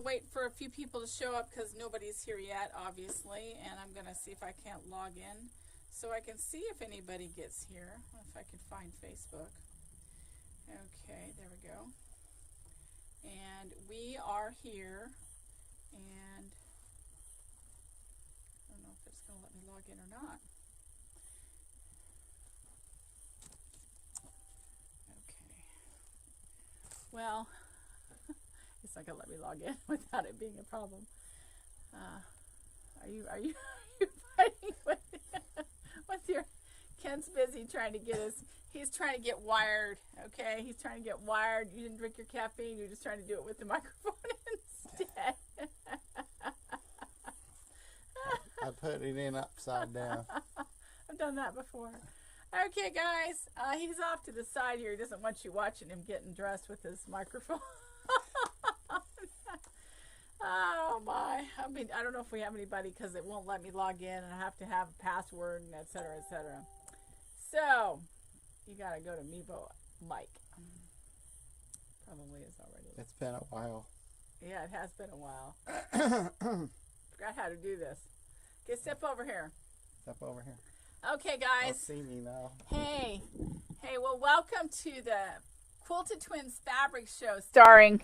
to wait for a few people to show up because nobody's here yet, obviously. And I'm going to see if I can't log in so I can see if anybody gets here, if I can find Facebook. Okay, there we go. And we are here. And I don't know if it's going to let me log in or not. Okay. Well, it's not going to let me log in without it being a problem. Are you fighting with your... Ken's busy trying to get us... He's trying to get wired, okay? He's trying to get wired. You didn't drink your caffeine. You're just trying to do it with the microphone instead. I put it in upside down. I've done that before. Okay, guys. He's off to the side here. He doesn't want you watching him getting dressed with his microphone. Oh, my. I mean, I don't know if we have anybody because it won't let me log in, and I have to have a password, and et cetera, et cetera. So... You gotta go to Mevo Mike. Probably is already. It's been a while. Yeah, it has been a while. Forgot how to do this. Okay, step over here. Step over here. Okay, guys. Don't see me now. Hey, well, welcome to the Quilted Twins Fabric Show, starring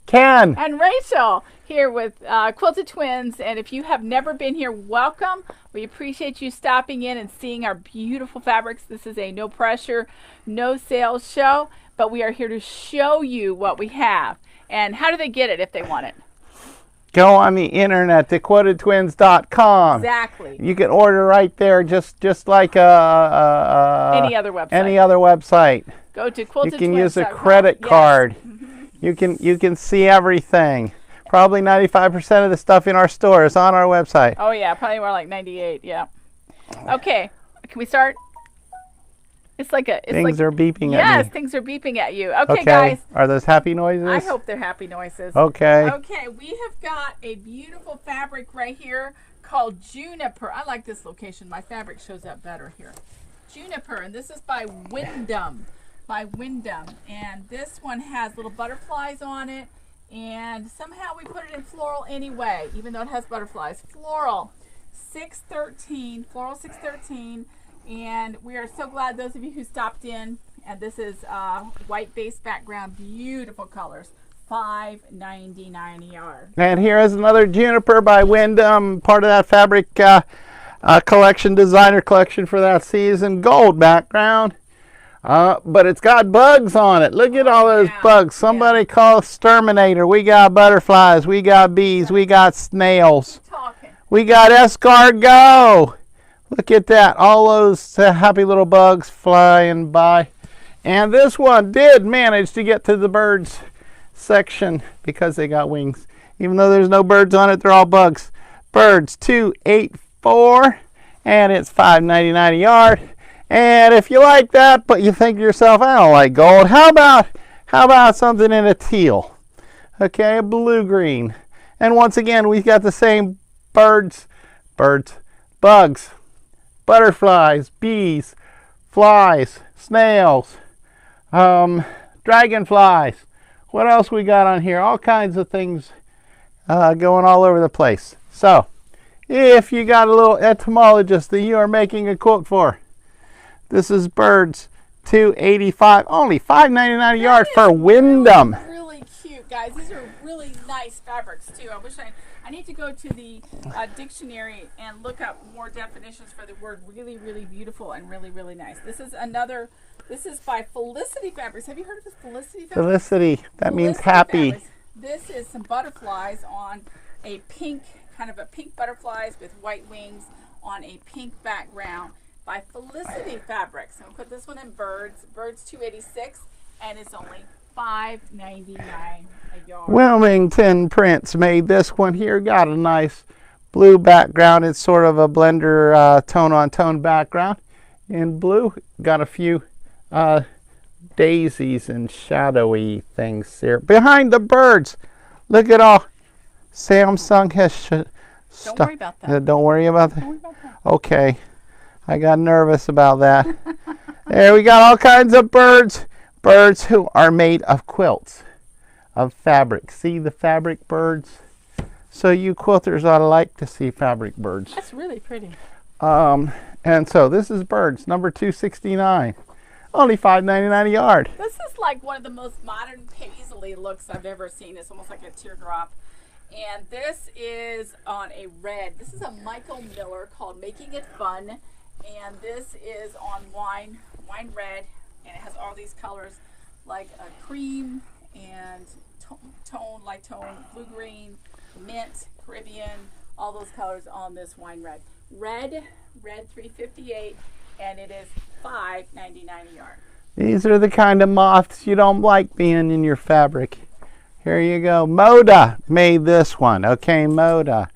Ken and Rachel here with Quilted Twins. And if you have never been here, welcome. We appreciate you stopping in and seeing our beautiful fabrics. This is a no pressure, no sales show, but we are here to show you what we have. And how do they get it if they want it? Go on the internet to quiltedtwins.com. Exactly. You can order right there, just like any other website. Any other website. Go to quiltedtwins.com. You can use a credit card. Yes. You can see everything. Probably 95% of the stuff in our store is on our website. Oh yeah, probably more like 98. Yeah. Okay, can we start? It's like a. Things are beeping at me. Yes, things are beeping at you. Okay, guys. Are those happy noises? I hope they're happy noises. Okay. Okay, we have got a beautiful fabric right here called Juniper. I like this location. My fabric shows up better here. Juniper, and this is by Wyndham. And this one has little butterflies on it, and somehow we put it in floral anyway, even though it has butterflies. Floral 613, and we are so glad those of you who stopped in. And this is white base background, beautiful colors, $5.99 a yard. And here is another Juniper by Wyndham, part of that fabric collection, designer collection for that season, gold background. But it's got bugs on it. Look at all those bugs. Somebody call exterminator. We got butterflies. We got bees. We got snails. We got escargot. Look at that. All those happy little bugs flying by. And this one did manage to get to the birds section because they got wings. Even though there's no birds on it, they're all bugs. Birds 284, and it's $5.99 a yard. And if you like that, but you think to yourself, I don't like gold, how about something in a teal? Okay, a blue-green. And once again, we've got the same bugs, butterflies, bees, flies, snails, dragonflies. What else we got on here? All kinds of things going all over the place. So, if you got a little entomologist that you are making a quilt for, this is birds 285, only $5.99 a yard for Wyndham. Really cute, guys. These are really nice fabrics too. I wish I need to go to the dictionary and look up more definitions for the word really, really beautiful and really, really nice. This is by Felicity Fabrics. Have you heard of this Felicity Fabrics? Felicity, that means happy. Fabrics. This is some butterflies on a pink, kind of a pink butterflies with white wings on a pink background. By Felicity Fabrics. I'm going to put this one in birds 286, and it's only $5.99 a yard. Wilmington Prints made this one here. Got a nice blue background. It's sort of a blender tone-on-tone background. In blue, got a few daisies and shadowy things here. Behind the birds, look at all. Samsung has... Don't worry about that. Don't worry about that? Okay. I got nervous about that. There we got all kinds of birds. Birds who are made of quilts. of fabric. See the fabric birds? So you quilters ought to like to see fabric birds. That's really pretty. And so this is birds, number 269. Only $5.99 a yard. This is like one of the most modern paisley looks I've ever seen. It's almost like a teardrop. And this is on a red. This is a Michael Miller called Making It Fun. And this is on wine red. And it has all these colors like a cream and light tone, blue green, mint, Caribbean, all those colors on this wine red. Red $3.58, and it is $5.99 a yard. These are the kind of moths you don't like being in your fabric. Here you go. Moda made this one. Okay, Moda.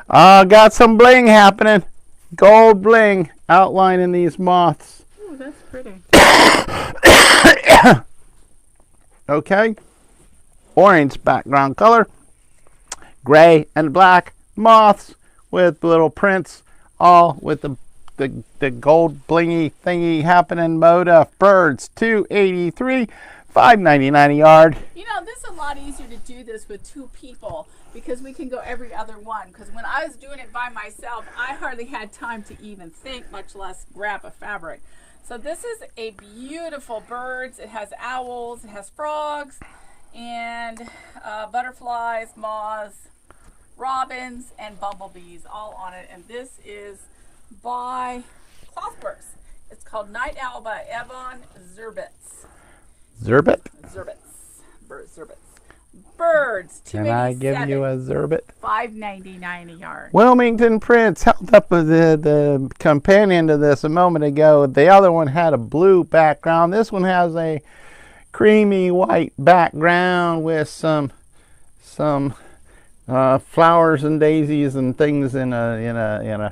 Got some bling happening. Gold bling outlining these moths. Ooh, that's pretty. Okay. Orange background color. Gray and black moths with little prints, all with the gold blingy thingy happening. Moda birds, $2.83, $5.99 a yard. You know, this is a lot easier to do this with two people because we can go every other one. Because when I was doing it by myself, I hardly had time to even think, much less grab a fabric. So this is a beautiful birds. It has owls, it has frogs, and butterflies, moths, robins, and bumblebees all on it. And this is by Clothworks. It's called Night Owl by Evan Zerbitz. Zerbit? Zerbitz. Birds. Can I give you a Zerbit? $5.99 a yard. Wilmington Prince held up the companion to this a moment ago. The other one had a blue background. This one has a creamy white background with some flowers and daisies and things in a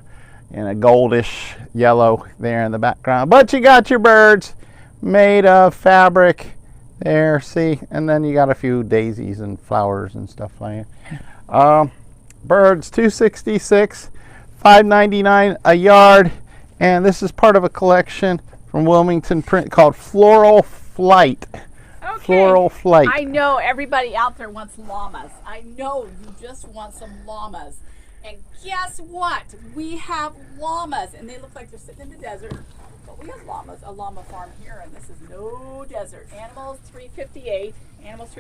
goldish yellow there in the background. But you got your birds made of fabric there, see, and then you got a few daisies and flowers and stuff like that. Birds, $2.66, $5.99 a yard, and this is part of a collection from Wilmington Print called Floral Flight. Okay. Floral Flight. I know everybody out there wants llamas. I know you just want some llamas. And guess what? We have llamas, and they look like they're sitting in the desert. But we have llamas, a llama farm here, and this is no desert. Animals $3.58. And let's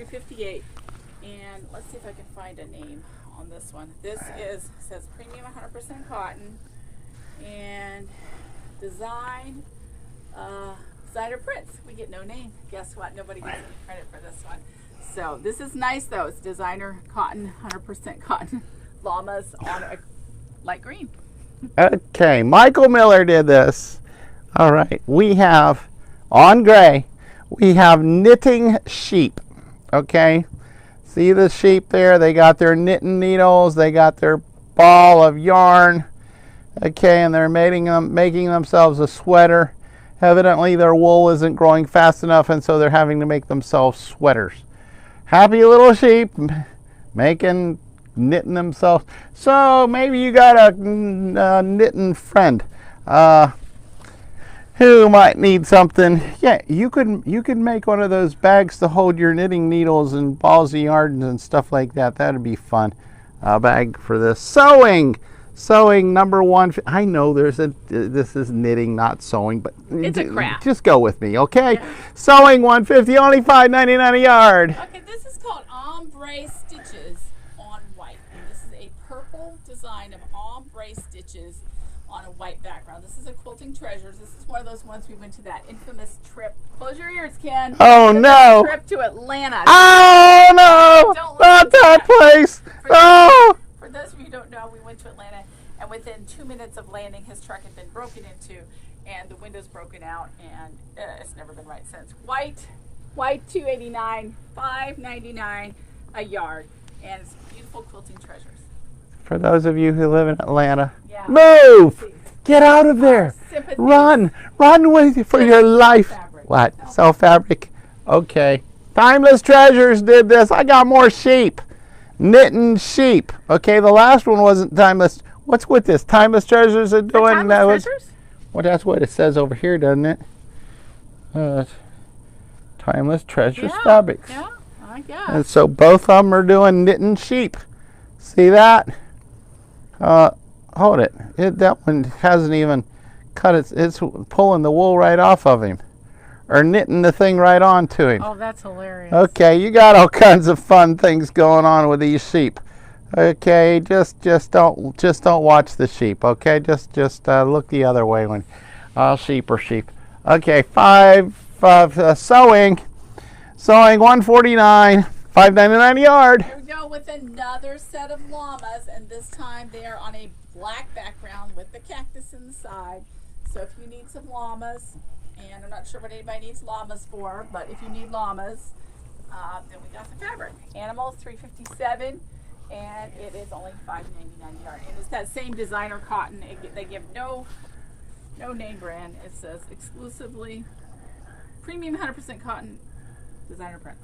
see if I can find a name on this one. This says premium 100% cotton and design designer prints. We get no name. Guess what? Nobody gets any credit for this one. So this is nice though. It's designer cotton, 100% cotton llamas on a light green. Okay, Michael Miller did this. All right, we have on gray, we have knitting sheep. Okay, see the sheep there? They got their knitting needles, they got their ball of yarn. Okay, and they're making themselves a sweater. Evidently, their wool isn't growing fast enough, and so they're having to make themselves sweaters. Happy little sheep knitting themselves. So maybe you got a knitting friend who might need something. Yeah, you could make one of those bags to hold your knitting needles and balls of yarn and stuff like that. That'd be fun. Bag for this. Sewing number one. I know this is knitting, not sewing, but it's a craft. Just go with me, okay? Yeah. Sewing $150, only $5.99 a yard. Okay, this is called ombre stitches on white, and this is a purple design of ombre stitches on a white background. This is a Quilting Treasures. This is one of those ones we went to that infamous trip. Close your ears, Ken. Oh no! Trip to Atlanta. Oh no! Not that place. For those of you who don't know, we went to Atlanta, and within 2 minutes of landing, his truck had been broken into, and the windows broken out, and it's never been right since. White $2.89, $5.99 a yard, and it's beautiful Quilting Treasures. For those of you who live in Atlanta, yeah. Move! Get out of there! Run for your life! Fabric. What? Sell fabric? Okay. Timeless Treasures did this. I got more sheep. Knitting sheep. Okay, the last one wasn't timeless. What's with this? Timeless Treasures are doing that. Treasures? Well, that's what it says over here, doesn't it? Timeless Treasures fabrics. Yeah, I guess. And so both of them are doing knitting sheep. See that? Hold it. That one hasn't even cut it. It's pulling the wool right off of him. Or knitting the thing right onto him. Oh, that's hilarious. Okay, you got all kinds of fun things going on with these sheep. Okay, just don't watch the sheep. Okay, just look the other way when all sheep are sheep. Okay, sewing 149, $5.99 a yard. Here we go with another set of llamas, and this time they are on a black background with the cactus inside. So if you need some llamas, and I'm not sure what anybody needs llamas for, but if you need llamas, then we got the fabric. Animals $357, and it is only $5.99 a yard. And it's that same designer cotton. They give no name brand. It says exclusively premium 100% cotton designer prints.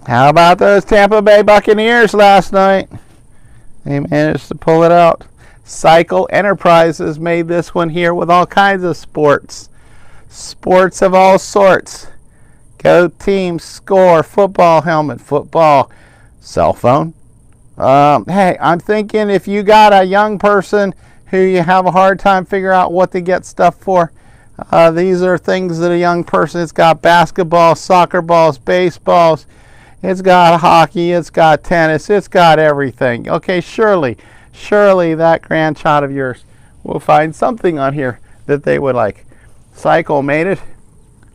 How about those Tampa Bay Buccaneers last night? They managed to pull it out. Cycle Enterprises made this one here with all kinds of sports. Sports of all sorts. Go team, score, football helmet, football, cell phone. Hey, I'm thinking if you got a young person who you have a hard time figuring out what to get stuff for, these are things that a young person, it's got basketball, soccer balls, baseballs, it's got hockey, it's got tennis, it's got everything. Okay, surely that grandchild of yours will find something on here that they would like. Cycle made it.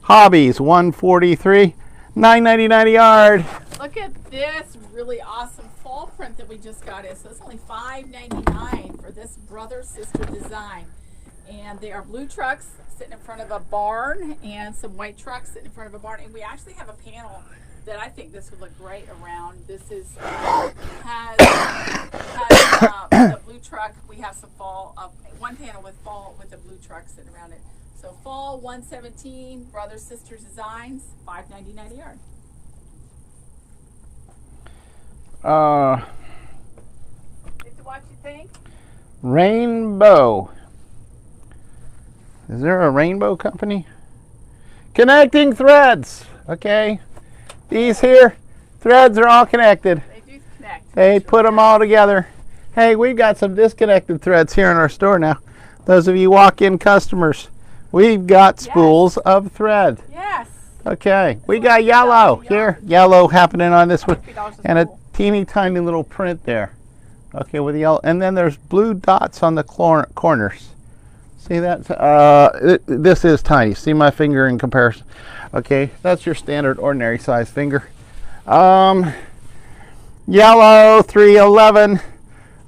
Hobbies, $143, $9.99 a yard. Look at this really awesome fall print that we just got in. So it's only $5.99 for this brother-sister design. And they are blue trucks sitting in front of a barn and some white trucks sitting in front of a barn. And we actually have a panel that I think this would look great around. This is has the blue truck. We have some fall, one panel with fall with the blue truck sitting around it. So fall 117, brothers sisters designs, $5.99 a yard. What you think? Rainbow. Is there a rainbow company? Connecting threads. Okay. These here threads are all connected. They do connect. They put them all together. Hey, we've got some disconnected threads here in our store now. Those of you walk-in customers, we've got spools of thread. Yes. Okay. We got yellow here. Yellow happening on this one. And a teeny tiny little print there. Okay, with yellow. And then there's blue dots on the corners. See that? This is tiny. See my finger in comparison. Okay, that's your standard ordinary size finger. Yellow, $311,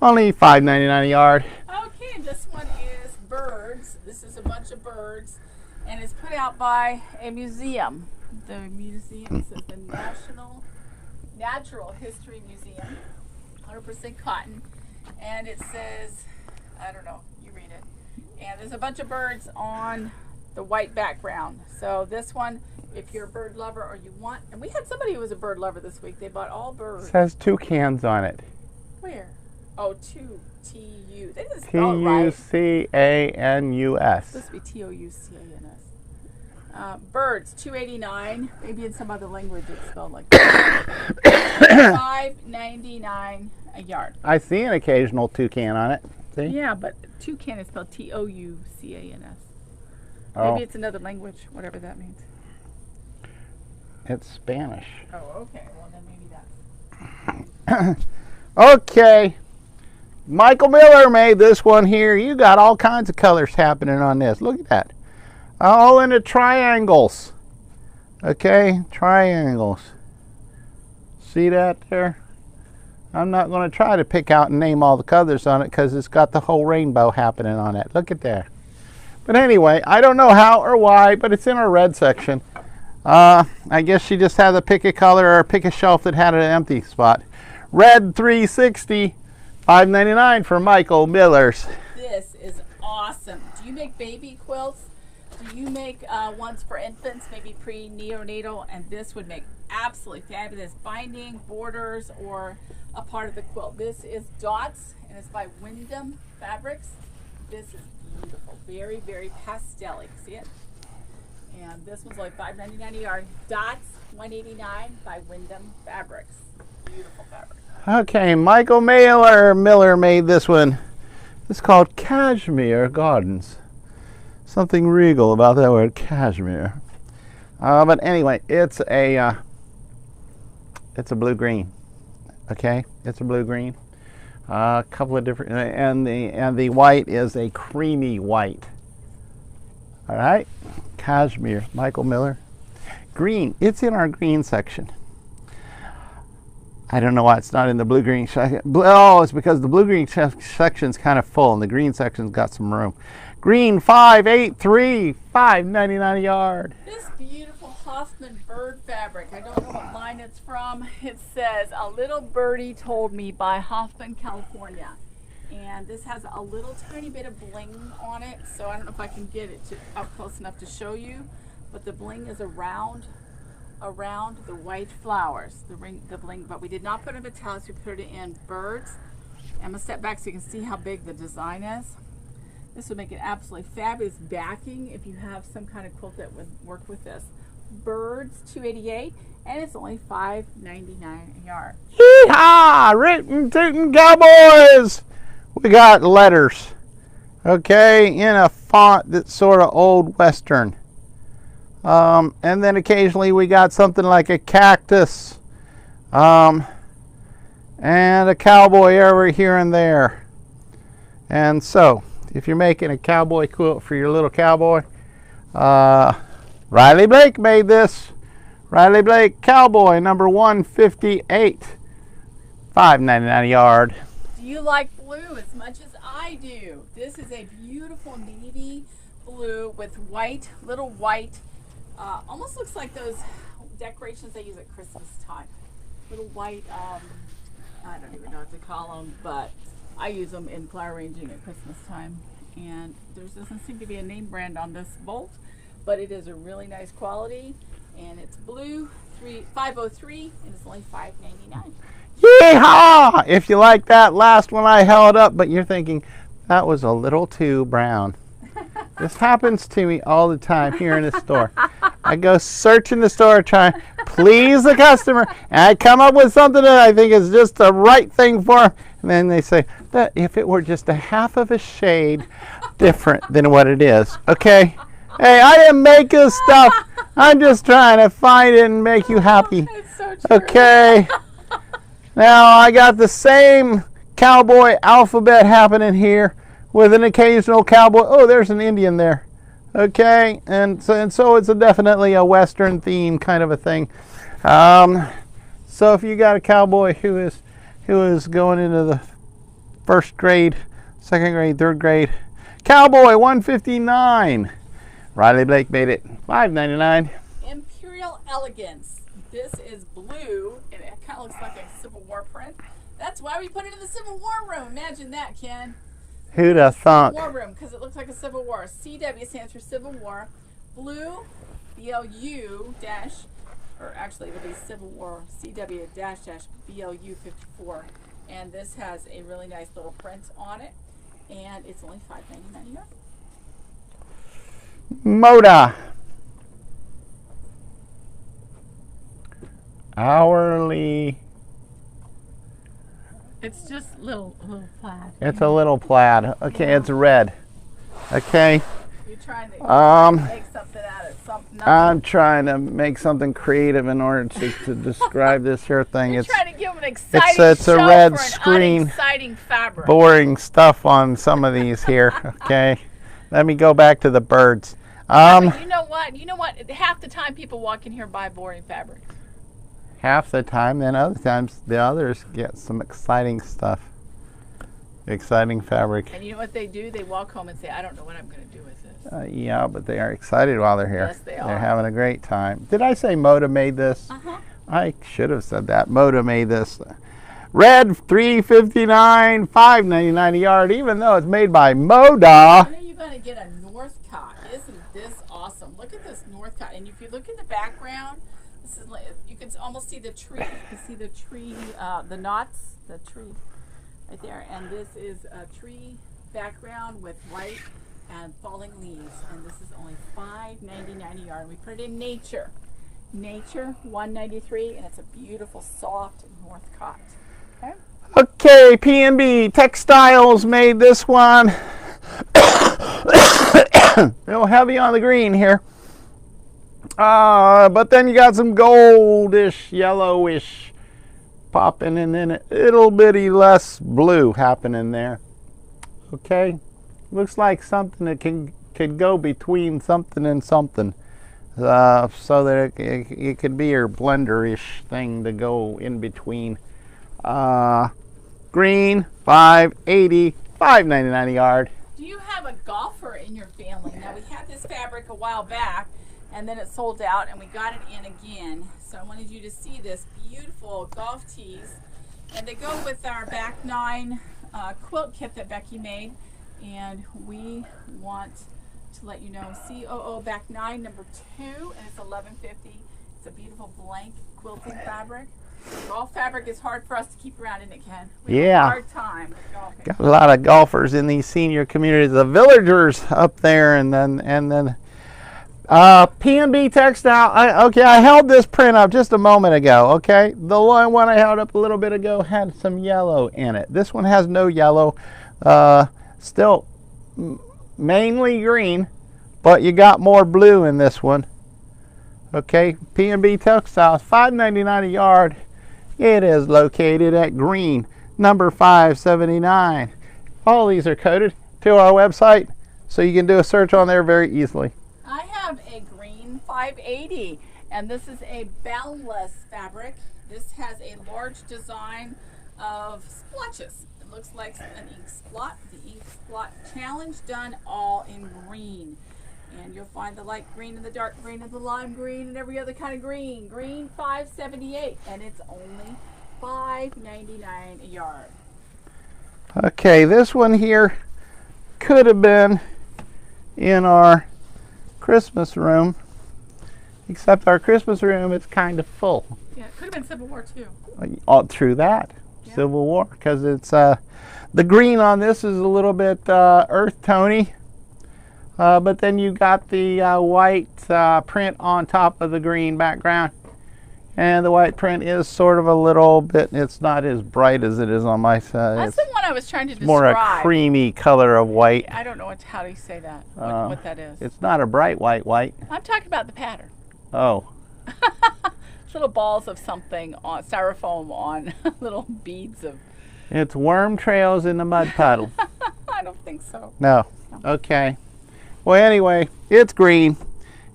only $5.99 a yard. Okay, and this one is birds. This is a bunch of birds, and it's put out by a museum. The museum is the Natural History Museum, 100% cotton, and it says, I don't know, you read it. And there's a bunch of birds on the white background. So this one, if you're a bird lover or you want, and we had somebody who was a bird lover this week. They bought all birds. It says toucans on it. Where? Oh, T-U. They didn't spell it right. T-U-C-A-N-U-S. It's supposed to be T-O-U-C-A-N-S. Birds, $2.89. Maybe in some other language it's spelled like that. $5.99 a yard. I see an occasional toucan on it. See? Yeah, but toucan is spelled T-O-U-C-A-N-S. Oh. Maybe it's another language, whatever that means. It's Spanish. Oh, okay. Well, then maybe that's. Okay. Michael Miller made this one here. You got all kinds of colors happening on this. Look at that. All into triangles. Okay, triangles. See that there? I'm not going to try to pick out and name all the colors on it because it's got the whole rainbow happening on it. Look at there. But anyway, I don't know how or why, but it's in our red section. I guess she just had to pick a color or pick a shelf that had an empty spot. Red 360, $5.99 for Michael Miller's. This is awesome. Do you make baby quilts? Do you make ones for infants, maybe pre-neonatal? And this would make absolutely fabulous binding, borders, or a part of the quilt. This is Dots, and it's by Wyndham Fabrics. This is beautiful. Very, very pastel-y. See it? And this one's only $5.99 a yard. Dots, $189 by Gingham Fabrics. Beautiful fabric. Okay, Michael Miller made this one. It's called Cashmere Gardens. Something regal about that word, cashmere. But anyway, it's a blue-green. Okay, it's a blue-green. A couple of different, and the white is a creamy white. All right, cashmere, Michael Miller. Green, it's in our green section. I don't know why it's not in the blue-green section. Oh, it's because the blue-green section's kind of full and the green section's got some room. Green 583, $5.99 a yard. This beautiful Hoffman bird fabric, I don't know what line it's from. It says, "A Little Birdie Told Me" by Hoffman, California. And this has a little tiny bit of bling on it, so I don't know if I can get it up close enough to show you, but the bling is around the white flowers, the bling, but we did not put it in metallics, we put it in birds. I'm going to step back so you can see how big the design is. This would make an absolutely fabulous backing if you have some kind of quilt that would work with this. Birds, $288, and it's only $5.99 a yard. Yeehaw! Rootin' tootin' cowboys! We got letters, okay, in a font that's sort of old Western. And then occasionally we got something like a cactus, and a cowboy over here and there. And so, if you're making a cowboy quilt for your little cowboy, Riley Blake made this. Riley Blake Cowboy number 158, $5.99 a yard. Do you like blue as much as I do? This is a beautiful navy blue with white, little white, almost looks like those decorations they use at Christmas time. Little white, I don't even know what to call them, but I use them in flower arranging at Christmas time. And there doesn't seem to be a name brand on this bolt, but it is a really nice quality. And it's blue, 503, and it's only $5.99. Yeehaw! If you like that last one I held up, but you're thinking, that was a little too brown. This happens to me all the time here in the store. I go search in the store trying to please the customer, and I come up with something that I think is just the right thing for them. And then they say, that if it were just a half of a shade different than what it is. Okay? Hey, I didn't make this stuff. I'm just trying to find it and make you happy. It's so true. Okay? Now, I got the same cowboy alphabet happening here with an occasional cowboy. Oh, there's an Indian there. Okay? And so it's definitely a Western theme kind of a thing. So if you got a cowboy who is going into the first grade, second grade, third grade, Cowboy 159. Riley Blake made it. $5.99. Imperial Elegance. This is blue, and it kind of looks like a Civil War print. That's why we put it in the Civil War room. Imagine that, Ken. Who'd have thunk? War room, because it looks like a Civil War. CW stands for Civil War. Blue, BLU dash, or actually it'll be Civil War, CW dash BLU 54. And this has a really nice little print on it, and it's only $5.99 a yard. Moda. Hourly. It's just little plaid. It's a little plaid. Okay, yeah. It's red. Okay. You're trying to make something out of something. I'm trying to make something creative in order to describe this here thing. You're trying to give an exciting it's a red screen. Exciting fabric. Boring stuff on some of these here. Okay. Let me go back to the birds. You know what? Half the time people walk in here and buy boring fabric. Half the time, then other times the others get some exciting stuff. Exciting fabric. And you know what they do? They walk home and say, I don't know what I'm going to do with this. Yeah, but they are excited while they're here. Yes, they are. They're having a great time. Did I say Moda made this? Uh-huh. I should have said that. Moda made this. Red, $3.59, $5.99 a yard, even though it's made by Moda. When are you going to get a Northcott? Isn't this awesome? Look at this Northcott. And if you look in the background, this is like, you can almost see the tree. You can see the tree, the knots, the tree right there. And this is a tree background with white and falling leaves, and this is only $5.99 a yard. We put it in Nature. Nature, $193, and it's a beautiful, soft Northcott. Okay. Okay, P&B Textiles made this one. A little heavy on the green here. But then you got some goldish, yellowish popping, and then a little bitty less blue happening there. Okay, looks like something that could go between something and something, so that it could be your blender-ish thing to go in between. Green, $5.80, $5.99 a yard. Do you have a golfer in your family? Now, we had this fabric a while back, and then it sold out, and we got it in again. So I wanted you to see this beautiful golf tees, and they go with our back 9 quilt kit that Becky made, and we want to let you know COO back 9 number 2, and it's $11.50. It's a beautiful blank quilting fabric. Golf fabric is hard for us to keep around, isn't it, Ken? We have a hard time with golfing. Got a lot of golfers in these senior communities, the villagers up there, and then P&B Textile. Okay, I held this print up just a moment ago. Okay, the one I held up a little bit ago had some yellow in it. This one has no yellow, still mainly green, but you got more blue in this one. Okay, P&B Textiles, $5.99 a yard. It is located at Green, number 579. All these are coded to our website, so you can do a search on there very easily. I have a green 580, and this is a boundless fabric. This has a large design of splotches. It looks like an ink splot, the ink splot challenge, done all in green. And you'll find the light green and the dark green and the lime green and every other kind of green. Green, $5.78, and it's only $5.99 a yard. Okay, this one here could have been in our Christmas room, except our Christmas room is kind of full. Yeah, it could have been Civil War too. All through that, yeah. Civil War, because it's the green on this is a little bit earth tony. But then you got the white print on top of the green background, and the white print is sort of a little bit, it's not as bright as it is on my side. That's the one I was trying to describe. More a creamy color of white. I don't know how do you say that, what that is. It's not a bright white. I'm talking about the pattern. Oh. Little balls of something on styrofoam on little beads of. It's worm trails in the mud puddle. I don't think so. No. Okay. Well, anyway, it's green.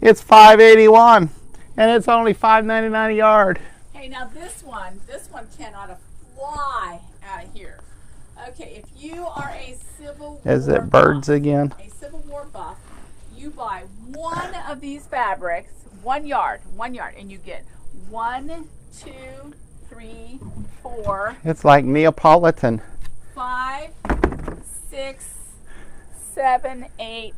It's $5.81, and it's only $5.99 a yard. Hey, now this one cannot fly out of here. Okay, if you are a Civil War Is it birds buff, again? A Civil War buff, you buy one of these fabrics, 1 yard, and you get 1, 2, 3, 4. It's like Neapolitan. 5, 6, 7, 8.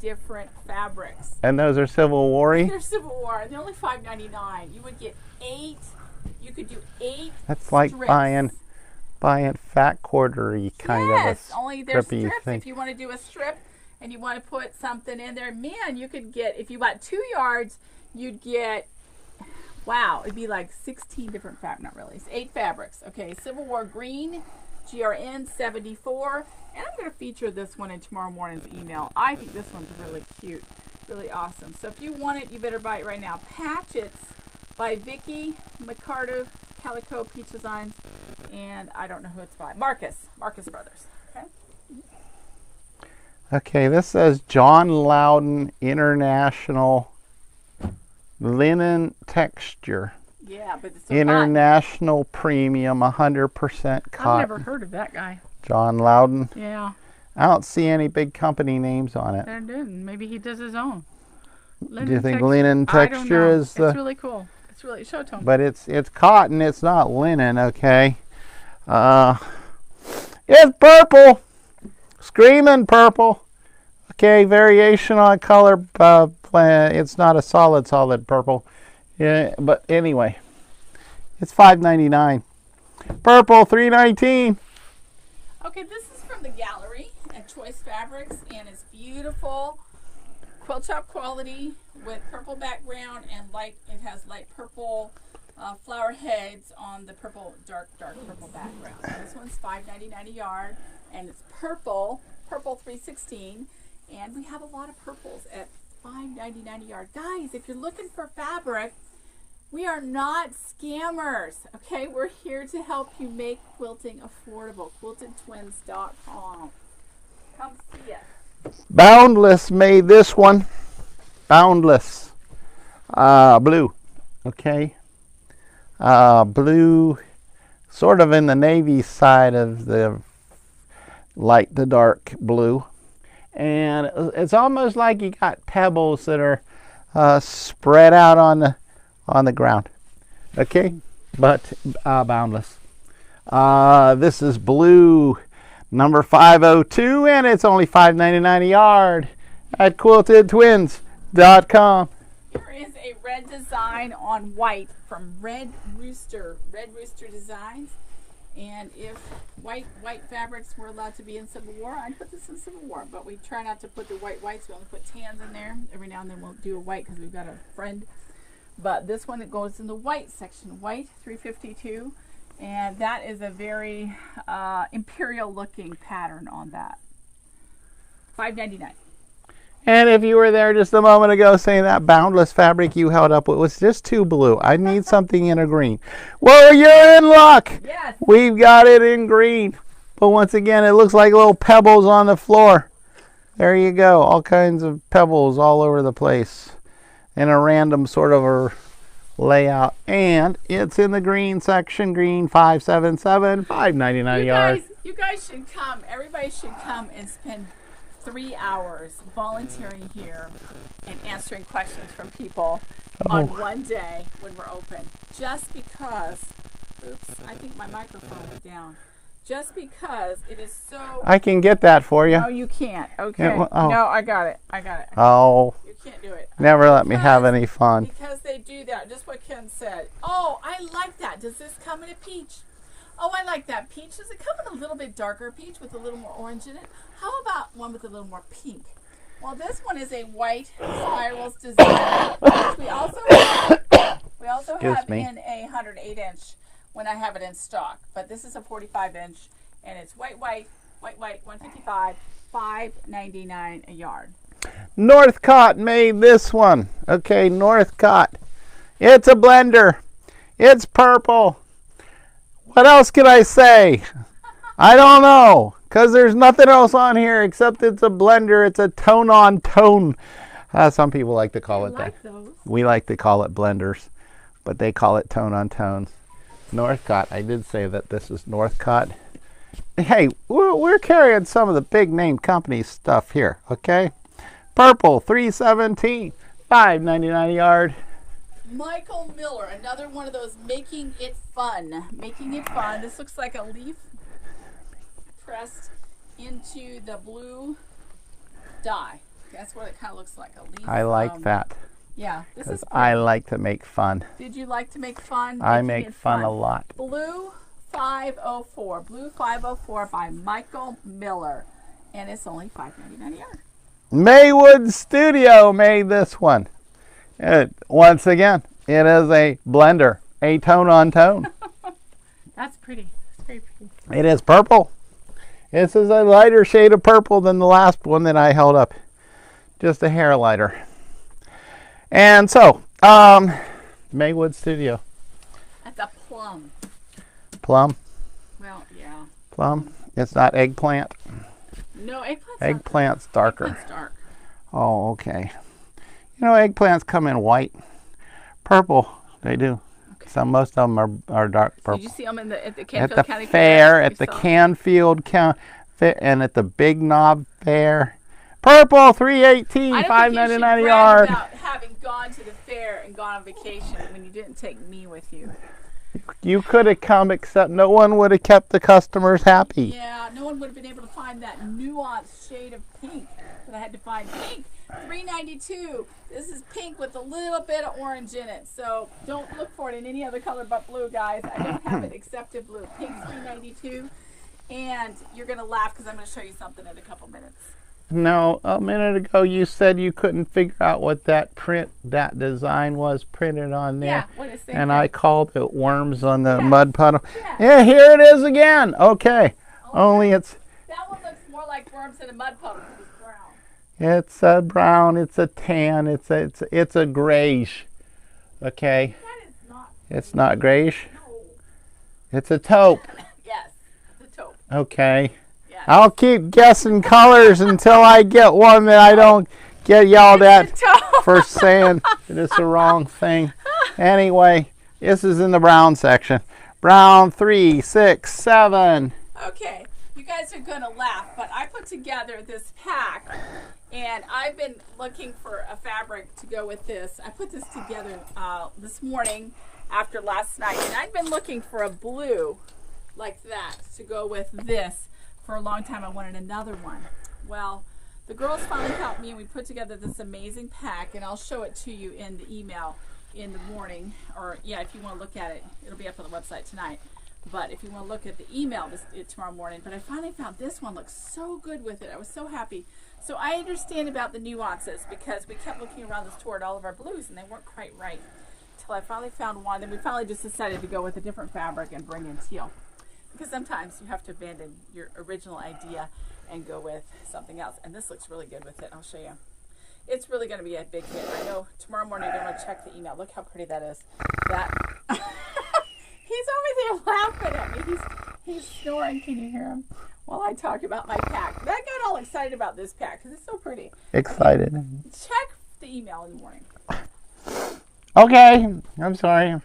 Different fabrics. And those are Civil War-y? They're Civil War. They're only $5.99. You would get 8. You could do 8. That's like strips. buying fat quarter-y kind of a only there's strips. thing. If you want to do a strip and you want to put something in there, man, you could get, if you bought 2 yards, you'd get, wow, it'd be like 16 different fabrics. Not really. It's 8 fabrics. Okay, Civil War green, GRN 74. And I'm going to feature this one in tomorrow morning's email. I think this one's really cute, really awesome. So if you want it, you better buy it right now. Patchets by Vicky McCarter, Calico Peach Designs, and I don't know who it's by. Marcus Brothers. Okay. Okay, this says John Lowden International Linen Texture. Yeah, but it's International Premium 100% cotton. I've never heard of that guy. John Lowden. Yeah. I don't see any big company names on it. There didn't. Maybe he does his own. Do you think linen texture is the? It's really cool. It's really show tone. But it's cotton. It's not linen. Okay. It's purple. Screaming purple. Okay. Variation on color. It's not a solid purple. Yeah. But anyway, it's $5.99. Purple $3.19. Okay, this is from the gallery, at Choice Fabrics, and it's beautiful quilt top quality with purple background and light. It has light purple flower heads on the purple, dark purple background. This one's $5.99 a yard, and it's purple 316, and we have a lot of purples at $5.99 a yard. Guys, if you're looking for fabric, we are not scammers, okay? We're here to help you make quilting affordable. QuiltedTwins.com. Come see us. Boundless made this one. Boundless. Blue. Okay. Blue, sort of in the navy side of the light to dark blue. And it's almost like you got pebbles that are spread out on the ground. Okay, but boundless. This is blue number 502, and it's only $5.99 a yard at QuiltedTwins.com. Here is a red design on white from Red Rooster Designs. And if white fabrics were allowed to be in Civil War, I'd put this in Civil War. But we try not to put the whites. We only put tans in there. Every now and then we'll do a white because we've got a friend. But this one, it goes in the white section, white 352. And that is a very imperial looking pattern on that. $5.99. And if you were there just a moment ago saying that boundless fabric you held up, it was just too blue. I need something in a green. Well, you're in luck. Yes. We've got it in green. But once again, it looks like little pebbles on the floor. There you go. All kinds of pebbles all over the place in a random sort of a layout. And it's in the green section, green 577, $5.99 a yard. You guys should come. Everybody should come and spend 3 hours volunteering here and answering questions from people on one day when we're open. Just because, oops, I think my microphone is down. Just because it is so... I can get that for you. No, you can't. Okay. Yeah, well, oh. No, I got it. Oh. You can't do it. Never let me have any fun. Because they do that. Just what Ken said. Oh, I like that. Does this come in a peach? Oh, I like that peach. Does it come in a little bit darker peach with a little more orange in it? How about one with a little more pink? Well, this one is a white spirals design, which we also have in a 108-inch when I have it in stock. But this is a 45-inch, and it's white, 155, $5.99 a yard. Northcott made this one. Okay, Northcott. It's a blender. It's purple. What else can I say? I don't know, because there's nothing else on here except it's a blender. It's a tone-on-tone. Some people like to call it that. We like to call it blenders, but they call it tone-on-tones. Northcott. I did say that this is Northcott. Hey, we're carrying some of the big name company stuff here, okay? Purple, 317, $5.99 a yard. Michael Miller, another one of those making it fun. Making it fun. This looks like a leaf pressed into the blue dye. That's what it kind of looks like, a leaf. I like that. Yeah, this is I like to make fun. Did you like to make fun? I make fun a lot. Blue 504. Blue 504 by Michael Miller. And it's only $5.99 a yard. Maywood Studio made this one. Once again, it is a blender, a tone-on-tone. That's pretty. It's very pretty. It is purple. This is a lighter shade of purple than the last one that I held up. Just a hair lighter. And so, Maywood Studio. That's a plum. Plum? Well, yeah. Plum? It's not eggplant? No, eggplant's Eggplant's darker. Eggplant's dark. Oh, okay. You know, eggplants come in white. Purple, they do. Okay. Most of them are dark purple. Did you see them at the Canfield County Fair? At the Canfield County and at the Big Knob Fair. Purple, 318, $5.99 a yard. About having gone to the fair and gone on vacation when you didn't take me with you. You could have come, except no one would have kept the customers happy. Yeah, no one would have been able to find that nuanced shade of pink that I had to find. Pink, $3.92. This is pink with a little bit of orange in it. So don't look for it in any other color but blue, guys. I don't have it except in blue. Pink, $3.92. And you're going to laugh because I'm going to show you something in a couple minutes. No, a minute ago you said you couldn't figure out what that design was printed on there. Yeah, what is and I called it worms on the Yeah. mud puddle. Yeah. Yeah, here it is again. Okay. Only it's That one looks more like worms in a mud puddle. It's brown. it's a brown, it's a tan, it's a grayish. Okay. That is not. It's not grayish. No. It's a taupe. Yes, it's a taupe. Okay. Yes. I'll keep guessing colors until I get one that I don't get yelled at It's a taupe. for saying that it's the wrong thing. Anyway, this is in the brown section. Brown 3, 6, 7. Okay, you guys are going to laugh, but I put together this pack, and I've been looking for a fabric to go with this. I put this together this morning after last night, and I've been looking for a blue like that to go with this for a long time. I wanted another one. Well, the girls finally helped me, and we put together this amazing pack, and I'll show it to you in the email in the morning, or yeah, if you want to look at it, it'll be up on the website tonight. But if you want to look at the email tomorrow morning. But I finally found this one looks so good with it. I was so happy. So I understand about the nuances because we kept looking around the store at all of our blues and they weren't quite right. Until I finally found one. Then we finally just decided to go with a different fabric and bring in teal. Because sometimes you have to abandon your original idea and go with something else. And this looks really good with it. I'll show you. It's really going to be a big hit. I know tomorrow morning you're going to check the email. Look how pretty that is. That... He's over there laughing at me. He's snoring. Can you hear him? While I talk about my pack. But I got all excited about this pack because it's so pretty. Excited. Okay. Check the email in the morning. Okay. I'm sorry.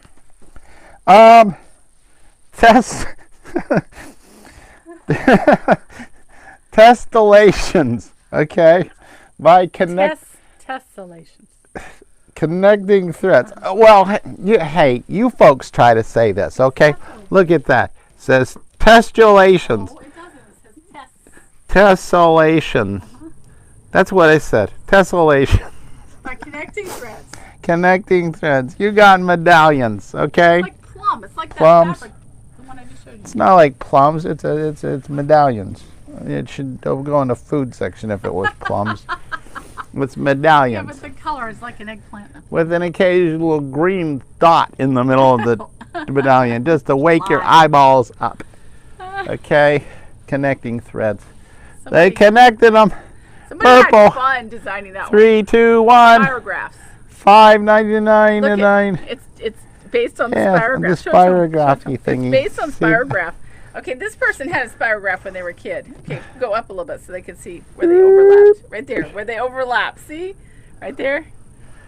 Testellations. Okay. By Tessellations. Connecting threads. Well, hey, you folks try to say this, okay? Look at that. It says testulations. Oh, it doesn't. It says Tessellation. That's what I said. Tessellation. By connecting threads. Connecting threads. You got medallions, okay? It's like plum. It's like that Plums. fabric. The one I just showed you. It's not like plums. It's medallions. It should go in the food section if it was plums. It's Yeah, medallions. but the color is like an eggplant. With an occasional green dot in the middle of the medallion, just to wake your eyeballs up. Okay, connecting threads. They connected them. Somebody Purple. had fun designing that 3, 2, 1. Spirographs. $5.99 Look and 9. it's based on the Yeah, spirograph. the Show 'em. spirography thingy. It's based on See? spirograph. Okay, this person had a spirograph when they were a kid. Okay, go up a little bit so they can see where they overlapped. Right there, where they overlap. See? Right there?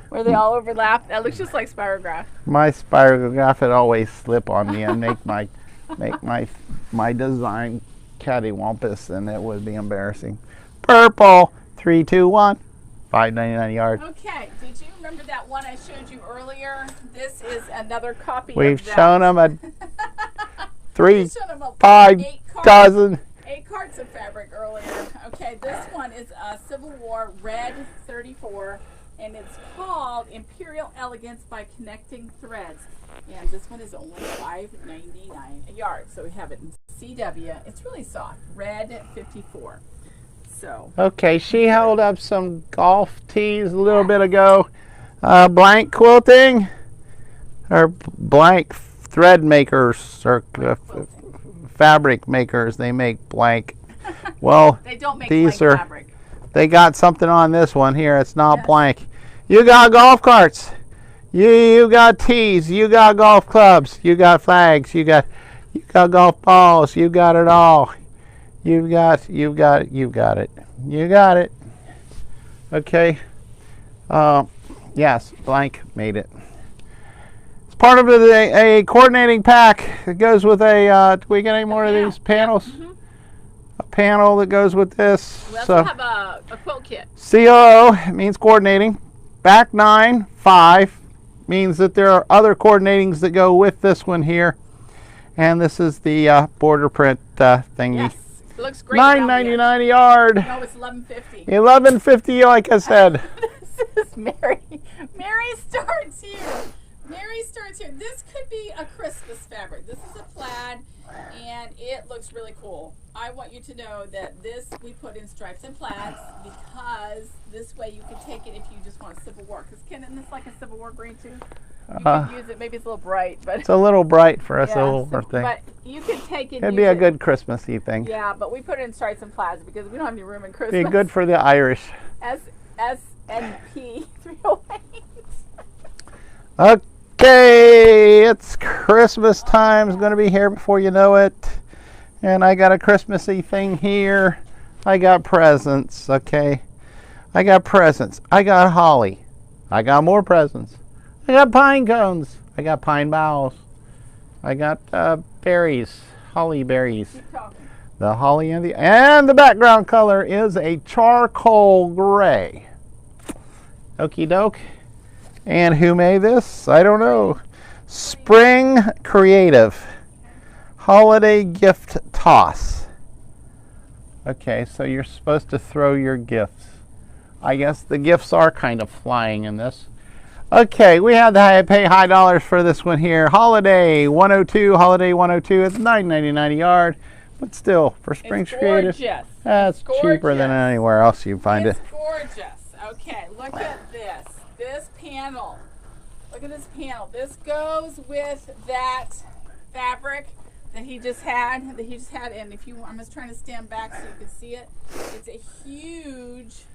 Where they all overlap. That looks just like spirograph. My spirograph would always slip on me and make my design cattywampus, and it would be embarrassing. Purple. 3, 2, 1. $5.99 a yard. Okay, did you remember that one I showed you earlier? This is another copy We've of that. shown them a We showed 'em a 5 8 cards. dozen. 8 carts of fabric earlier. Okay, this one is a Civil War Red 34, and it's called Imperial Elegance by Connecting Threads. And this one is only $5.99 a yard. So we have it in CW. It's really soft. Red 54. So. Okay, she held up some golf tees a little bit ago. Blank quilting or blank thread makers or fabric makers. They make blank. Well, They don't make these blank are. fabric. They got something on this one here. It's not Yes. blank. You got golf carts. You got tees. You got golf clubs. You got flags. You got golf balls. You got it all. You got it. You got it. Okay. Yes, blank made it. It's part of a coordinating pack. It goes with a. Do we get any more of these panels? Yeah. A panel that goes with this. We also have a quilt kit. COO means coordinating. Back 9, 5 means that there are other coordinatings that go with this one here. And this is the border print thingy. Yes, it looks great. $9.99 a yard. No, it's $11.50. $11.50, like I said. This is Mary. Mary starts here. Mary starts here. This could be a Christmas fabric. This is a plaid. and it looks really cool. I want you to know that this we put in stripes and plaids because this way you can take it if you just want Civil War. Because isn't this like a Civil War green too? You can use it. Maybe it's a little bright, but it's a little bright for a yeah, Civil War thing. But you can take it. It'd be a good Christmassy thing. Yeah, but we put it in stripes and plaids because we don't have any room in Christmas. Be good for the Irish. SNP 308. Okay, it's Christmas time. It's going to be here before you know it. And I got a Christmassy thing here. I got presents, okay? I got presents. I got holly. I got more presents. I got pine cones. I got pine boughs. I got berries, holly berries. The holly and the background color is a charcoal gray. Okie doke. And who made this? I don't know. Spring Creative. Holiday gift toss. Okay, so you're supposed to throw your gifts. I guess the gifts are kind of flying in this. Okay, we had to pay high dollars for this one here. Holiday 102. Holiday 102. It's $9.99 a yard. But still, for Spring Creative, that's cheaper than anywhere else you find it. It's gorgeous. Okay, look at this. This panel. Look at this panel. This goes with that fabric that he just had. And if you, I'm just trying to stand back so you can see it. It's a huge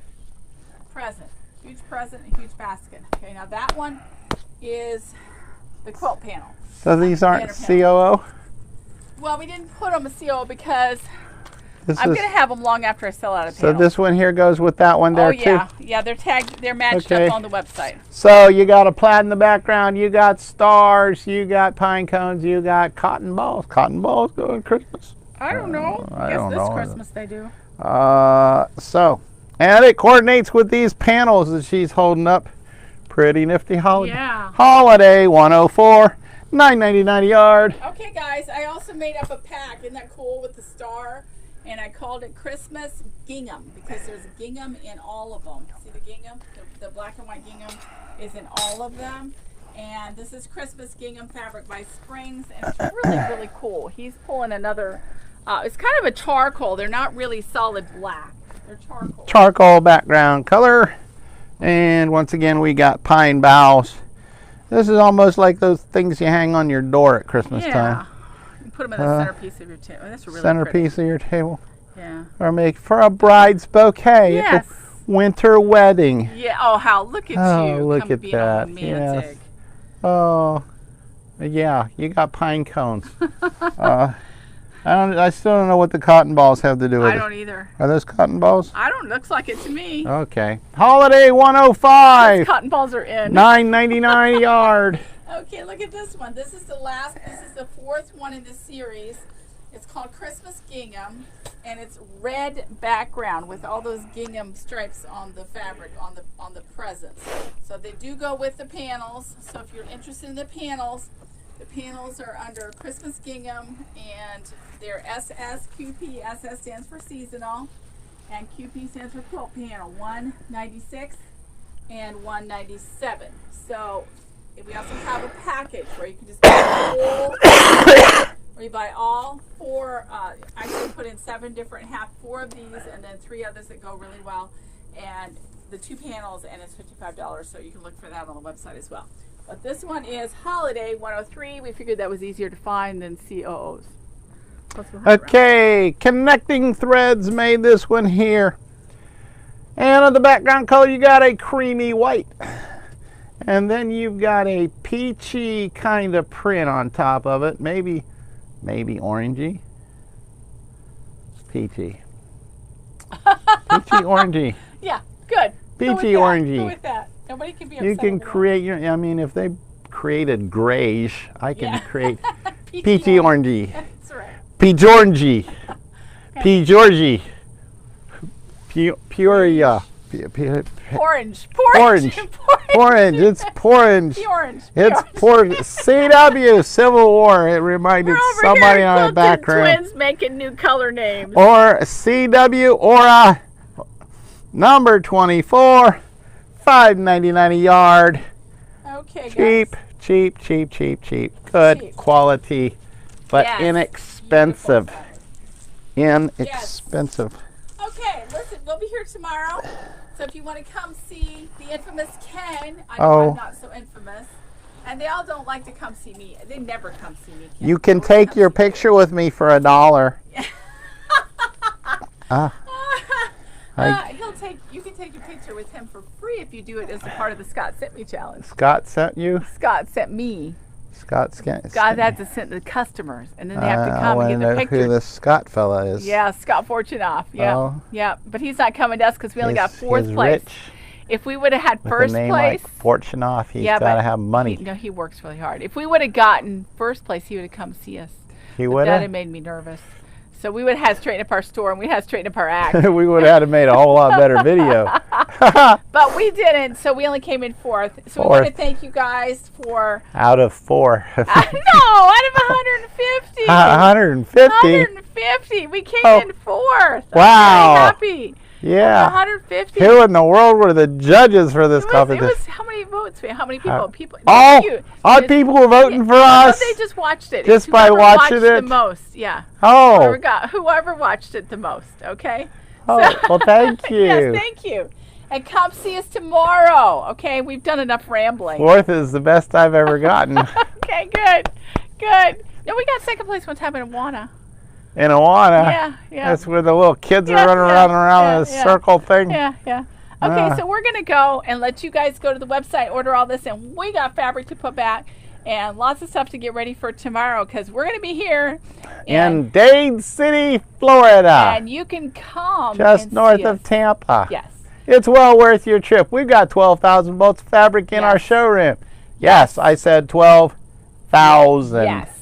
present. Huge present, a huge basket. Okay, now that one is the quilt panel. So these aren't COO? Well, we didn't put them a COO because I'm going to have them long after I sell out of panels. So this one here goes with that one there too? Yeah, they're tagged, they're matched up on the website. So you got a plaid in the background, you got stars, you got pine cones, you got cotton balls. Cotton balls going Christmas? I don't know. I guess this Christmas they do. And it coordinates with these panels that she's holding up. Pretty nifty holiday. Yeah. Holiday 104, $9.99 a yard. Okay, guys, I also made up a pack. Isn't that cool with the star? And I called it Christmas Gingham because there's gingham in all of them. See the gingham? The black and white gingham is in all of them. And this is Christmas Gingham fabric by Springs. And it's really, really cool. He's pulling another, it's kind of a charcoal. They're not really solid black. They're charcoal. Charcoal background color. And once again, we got pine boughs. This is almost like those things you hang on your door at Christmas time. You put them in the centerpiece of your table. That's really centerpiece of your table. Yeah. Or make for a bride's bouquet. Yes. At the winter wedding. Yeah. Oh, how look at you. Look at that. Romantic. Yes. Oh, yeah. You got pine cones. I still don't know what the cotton balls have to do with it. I don't either. Are those cotton balls? I don't. Looks like it to me. Okay. Holiday 105. Those cotton balls are in. $9.99 a yard. Okay, look at this one. This is the last. This is the fourth one in this series. It's called Christmas Gingham, and it's red background with all those gingham stripes on the fabric on the presents. So they do go with the panels. So if you're interested in the panels are under Christmas Gingham, and they're SSQP. SS stands for seasonal, and QP stands for quilt panel 196 and 197. So we also have a package where you can just buy where you buy all four. I actually put in 7 different, 4 of these, and then 3 others that go really well, and the 2 panels, and it's $55. So you can look for that on the website as well. But this one is Holiday 103. We figured that was easier to find than COOs. Okay, Connecting Threads made this one here. And on the background color, you got a creamy white. And then you've got a peachy kind of print on top of it. Maybe orangey. Peachy. Peachy orangey. Yeah, good. Peachy orangey. Go with that. Nobody can be upset. You can create your, I mean, if they created grayish, I can create peachy orangey. That's right. P-Georgie. P-Georgie. Peoria. Orange. Orange. Orange. It's orange. Orange. It's orange. CW Civil War. It reminded somebody on the background. Twins making new color names. Or CW or number 24. $5.99 a yard. Okay, cheap, guys. Cheap. Good quality, but inexpensive. inexpensive. Inexpensive. Yes. Okay, listen, we'll be here tomorrow. So if you want to come see the infamous Ken, I know I'm not so infamous. And they all don't like to come see me. They never come see me. Ken. You can take your picture with me for $1. You can take your picture with him for free if you do it as a part of the Scott Sent Me challenge. Scott sent you? Scott sent me. Scott sent had to send the customers, and then they have to come and get their picture. Who this Scott fella is? Yeah, Scott Fortunoff. Yeah, yeah. But he's not coming to us because we only got fourth place. Rich. If we would have had first place, like Fortunoff, he's got to have money. He works really hard. If we would have gotten first place, he would have come see us. He would have. That had made me nervous. So we would have had to straighten up our store, and we had to straighten up our act. We would have had to made a whole lot better video. But we didn't, so we only came in fourth. So we want to thank you guys for... Out of 4. No, out of 150. 150? 150. We came in fourth. Wow. I'm very happy. Yeah. 150. Who in the world were the judges for this competition? It was how many votes? How many people? All people were voting for us. No, they just watched it. Just by watching it? The most, yeah. Oh. Whoever watched it the most, okay? Oh, well, thank you. Yes, thank you. And come see us tomorrow, okay? We've done enough rambling. Fourth is the best I've ever gotten. Okay, good. Good. No, we got second place one time in Awana. In Awana? Yeah, yeah. That's where the little kids are running around in a circle thing. Yeah, yeah. Okay, so we're going to go and let you guys go to the website, order all this, and we got fabric to put back and lots of stuff to get ready for tomorrow because we're going to be here in Dade City, Florida. And you can come just north of Tampa. Yes. It's well worth your trip. We've got 12,000 bolts of fabric in our showroom. Yes, I said 12,000. Yes.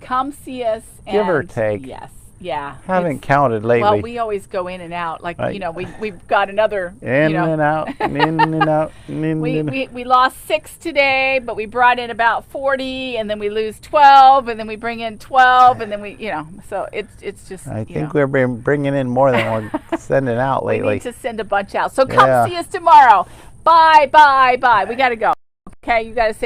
Come see us. Give or take. Yes. Yeah. Haven't counted lately. Well, we always go in and out. Like, we've got another. In and out, in and out, we lost 6 today, but we brought in about 40, and then we lose 12, and then we bring in 12, and then so it's just. I think we've been bringing in more than we're sending out lately. We need to send a bunch out. So come see us tomorrow. Bye, bye, bye. We got to go. Okay, you got to say.